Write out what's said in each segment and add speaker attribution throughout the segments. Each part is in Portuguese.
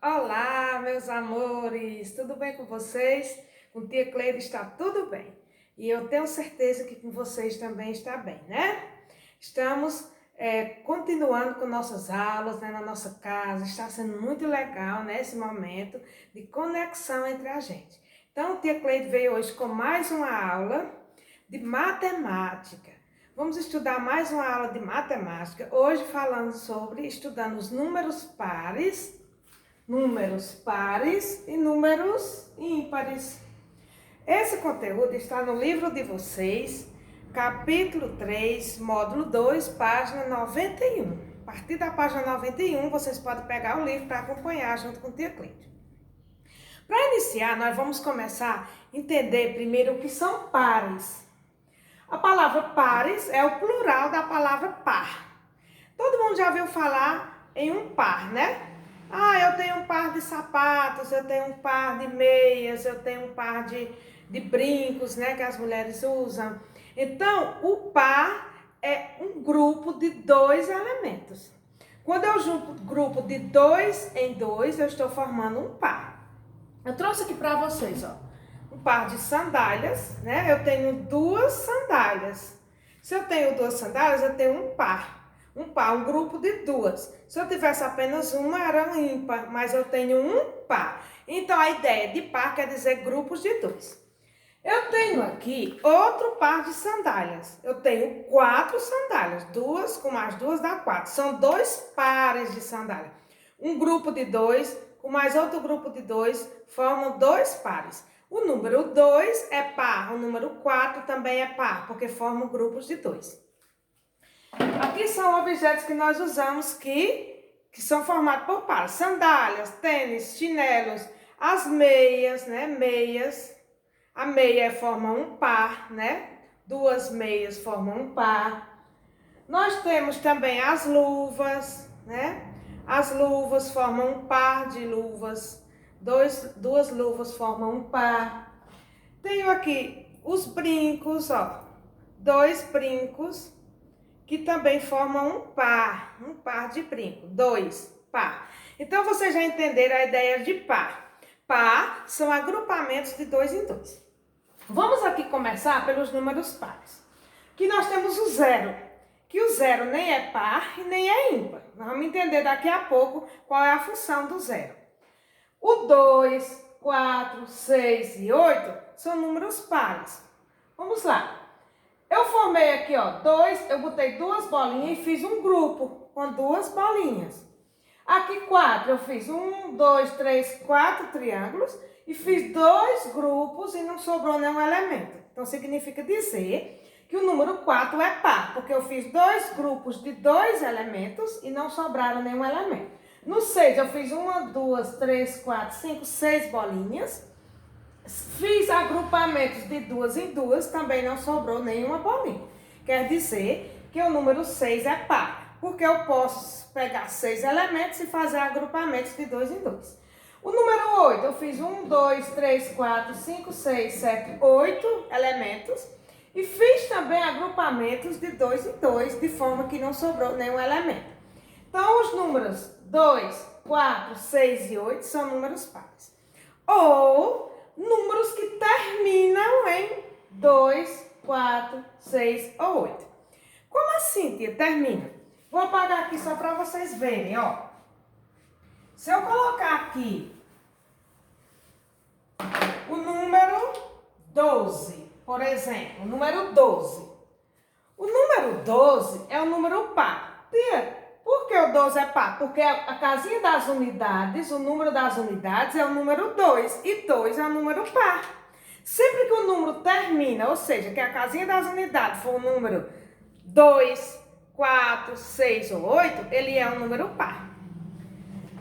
Speaker 1: Olá, meus amores, tudo bem com vocês? Com tia Cleide está tudo bem. E eu tenho certeza que com vocês também está bem, né? Estamos continuando com nossas aulas, né, na nossa casa. Está sendo muito legal, né, esse momento de conexão entre a gente. Então, tia Cleide veio hoje com mais uma aula de matemática. Vamos estudar mais uma aula de matemática. Hoje falando sobre, estudando os números pares e números ímpares. Esse conteúdo está no livro de vocês, capítulo 3, módulo 2, página 91. A partir da página 91, vocês podem pegar o livro para acompanhar junto com o tia Cleide. Para iniciar, nós vamos começar a entender primeiro o que são pares. A palavra pares é o plural da palavra par. Todo mundo já ouviu falar em um par, né? Eu tenho um par de sapatos, eu tenho um par de meias, eu tenho um par de brincos, né, que as mulheres usam. Então, o par é um grupo de dois elementos. Quando eu junto grupo de dois em dois, eu estou formando um par. Eu trouxe aqui para vocês, ó, um par de sandálias, né? Eu tenho duas sandálias. Se eu tenho duas sandálias, eu tenho um par. Um grupo de duas. Se eu tivesse apenas uma, era um ímpar, mas eu tenho um par. Então, a ideia de par quer dizer grupos de dois. Eu tenho aqui outro par de sandálias. Eu tenho 4 sandálias. Duas com mais duas dá 4. São 2 pares de sandália. Um grupo de 2 com mais outro grupo de 2 formam 2 pares. O número 2 é par. O número 4 também é par, porque formam grupos de 2. Aqui são objetos que nós usamos que são formados por pares. Sandálias, tênis, chinelos, as meias, né? Meias. A meia forma um par, né? Duas meias formam um par. Nós temos também as luvas, né? As luvas formam um par de luvas. Duas luvas formam um par. Tenho aqui os brincos, ó. 2 brincos que também formam um par de brinco, 2 par. Então, vocês já entenderam a ideia de par. Par são agrupamentos de 2 em 2. Vamos aqui começar pelos números pares. Que nós temos o zero, que o zero nem é par e nem é ímpar. Nós vamos entender daqui a pouco qual é a função do zero. O 2, 4, 6 e 8 são números pares. Vamos lá. Eu formei aqui, ó, eu botei 2 bolinhas e fiz um grupo com 2 bolinhas. Aqui 4, eu fiz 1, 2, 3, 4 triângulos e fiz 2 grupos e não sobrou nenhum elemento. Então, significa dizer que o número 4 é par, porque eu fiz 2 grupos de 2 elementos e não sobraram nenhum elemento. No 6, eu fiz 1, 2, 3, 4, 5, 6 bolinhas. Fiz agrupamentos de 2 em 2, também não sobrou nenhuma bolinha. Quer dizer que o número 6 é par, porque eu posso pegar 6 elementos e fazer agrupamentos de 2 em 2. O número 8, eu fiz 1, 2, 3, 4, 5, 6, 7, 8 elementos. E fiz também agrupamentos de 2 em 2, de forma que não sobrou nenhum elemento. Então, os números 2, 4, 6 e 8 são números pares. Ou números que terminam em 2, 4, 6 ou 8. Como assim, tia? Termina? Vou apagar aqui só para vocês verem, ó. Se eu colocar aqui o número 12, por exemplo, o número 12. O número 12 é um número par. Tia, por que o 12 é par? Porque a casinha das unidades, o número das unidades é o número 2 e 2 é um número par. Sempre que o número termina, ou seja, que a casinha das unidades for o número 2, 4, 6 ou 8, ele é um número par.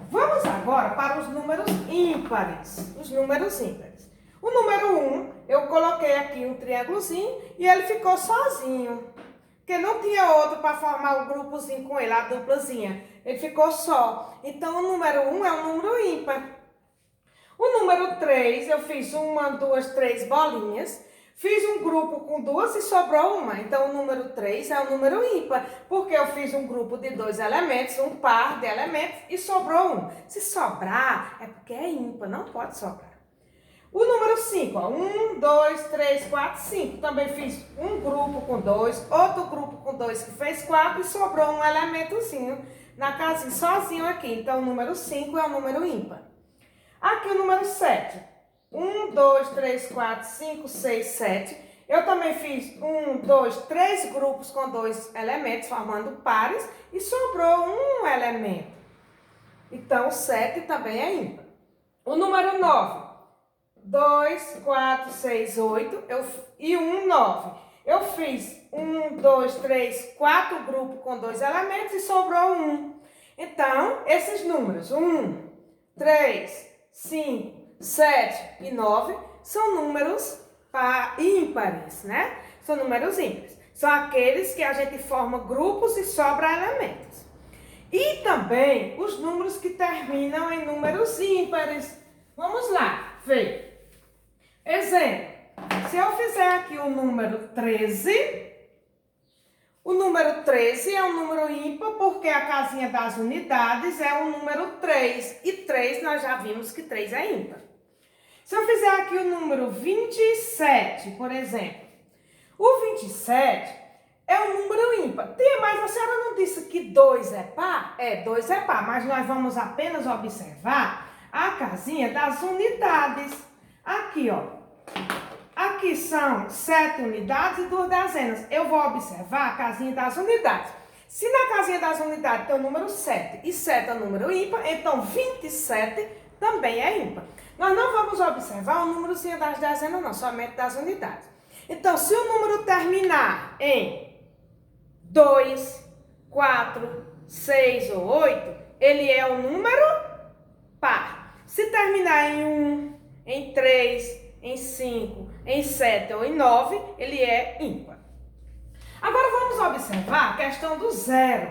Speaker 1: Vamos agora para os números ímpares. Os números ímpares. O número 1, eu coloquei aqui um triângulozinho e ele ficou sozinho. Porque não tinha outro para formar o grupozinho com ele, a duplazinha. Ele ficou só. Então, o número 1 é um número ímpar. O número 3, eu fiz 1, 2, 3 bolinhas. Fiz um grupo com duas e sobrou uma. Então, o número 3 é um número ímpar, porque eu fiz um grupo de 2 elementos, um par de elementos, e sobrou um. Se sobrar, é porque é ímpar, não pode sobrar. O número 5, 1, 2, 3, 4, 5. Também fiz um grupo com 2, outro grupo com 2 que fez 4 e sobrou um elementozinho na casinha, sozinho aqui. Então, o número 5 é um número ímpar. Aqui o número 7. 1, 2, 3, 4, 5, 6, 7. Eu também fiz 1, 2, 3 grupos com 2 elementos, formando pares, e sobrou um elemento. Então, o 7 também é ímpar. O número 9. 2, 4, 6, 8 e 1, 9. Eu fiz 1, 2, 3, 4 grupos com 2 elementos e sobrou 1. Então, esses números 1, 3, 5, 7 e 9 são números ímpares, né? São números ímpares. São aqueles que a gente forma grupos e sobra elementos. E também os números que terminam em números ímpares. Vamos lá, vê. Exemplo, se eu fizer aqui o número 13, o número 13 é um número ímpar porque a casinha das unidades é o número 3. E 3 nós já vimos que 3 é ímpar. Se eu fizer aqui o número 27, por exemplo, o 27 é um número ímpar. Tia, mas a senhora não disse que 2 é par? É, 2 é par, mas nós vamos apenas observar a casinha das unidades. Aqui, ó. Aqui são 7 unidades e 2 dezenas. Eu vou observar a casinha das unidades. Se na casinha das unidades tem o número 7 e 7 é um número ímpar, então 27 também é ímpar. Nós não vamos observar o númerozinho das dezenas, não, somente das unidades. Então, se o número terminar em 2, 4, 6 ou 8, ele é um número par. Se terminar em 1, em 3, em 5, em 7 ou em 9, ele é ímpar. Agora vamos observar a questão do zero.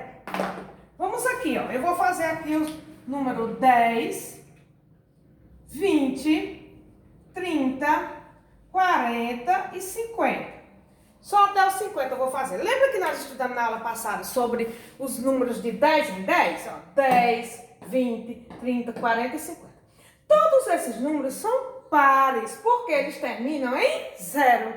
Speaker 1: Vamos aqui, ó. Eu vou fazer aqui o número 10, 20, 30, 40 e 50. Só até os 50 eu vou fazer. Lembra que nós estudamos na aula passada sobre os números de 10 em 10? Ó, 10, 20, 30, 40 e 50. Todos esses números são pares, porque eles terminam em 0.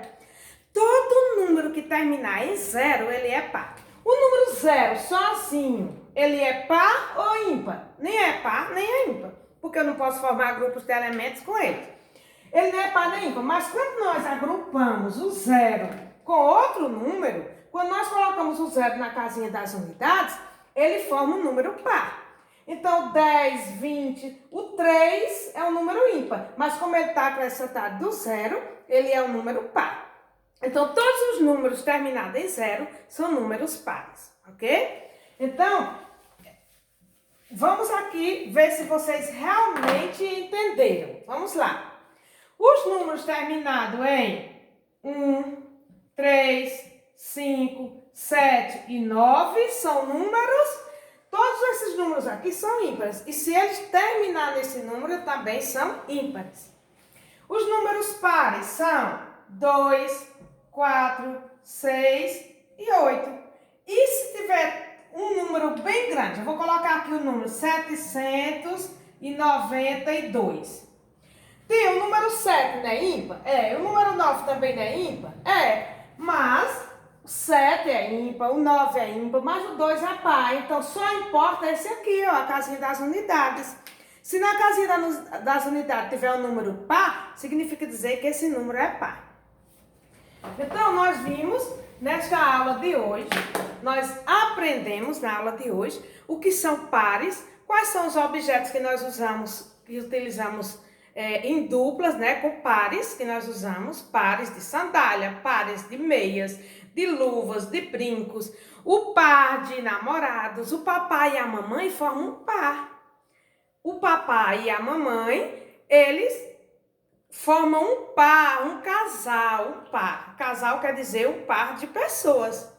Speaker 1: Todo número que terminar em 0, ele é par. O número 0 sozinho, ele é par ou ímpar? Nem é par, nem é ímpar, porque eu não posso formar grupos de elementos com ele. Ele não é par nem ímpar, mas quando nós agrupamos o 0 com outro número, quando nós colocamos o 0 na casinha das unidades, ele forma um número par. Então, 10, 20, o 3 é um número ímpar, mas como ele está acrescentado do 0, ele é um número par. Então, todos os números terminados em 0 são números pares, ok? Então, vamos aqui ver se vocês realmente entenderam. Vamos lá. Os números terminados em 1, 3, 5, 7 e 9 são números. Todos esses números aqui são ímpares. E se eles terminarem nesse número, também são ímpares. Os números pares são 2, 4, 6 e 8. E se tiver um número bem grande, eu vou colocar aqui o número 792. Tem o número 7, não é ímpar? É. O número 9 também não é ímpar? É. Mas o 7 é ímpar, o 9 é ímpar, mas o 2 é par. Então, só importa esse aqui, ó, a casinha das unidades. Se na casinha das unidades tiver um número par, significa dizer que esse número é par. Então, nós vimos nesta aula de hoje, nós aprendemos na aula de hoje o que são pares, quais são os objetos que nós usamos e utilizamos em duplas, né, com pares que nós usamos, pares de sandália, pares de meias, de luvas, de brincos, o par de namorados, o papai e a mamãe formam um par. O papai e a mamãe, eles formam um par, um casal, um par. Casal quer dizer um par de pessoas.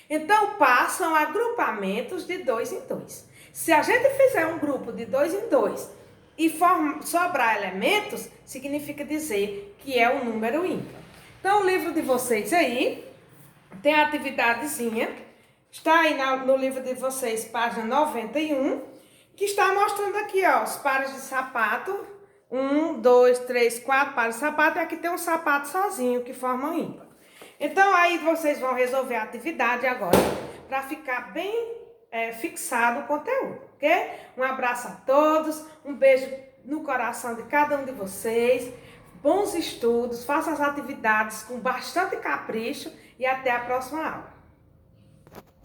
Speaker 1: Então, par são agrupamentos de 2 em 2. Se a gente fizer um grupo de 2 em 2 e sobrar elementos, significa dizer que é um número ímpar. Então, o livro de vocês aí tem a atividadezinha, está aí no livro de vocês, página 91, que está mostrando aqui, ó, os pares de sapato. 1, 2, 3, 4 pares de sapato, e aqui tem um sapato sozinho, que forma um ímpar. Então, aí vocês vão resolver a atividade agora, para ficar bem fixado o conteúdo, ok? Um abraço a todos, um beijo no coração de cada um de vocês, bons estudos, façam as atividades com bastante capricho e até a próxima aula.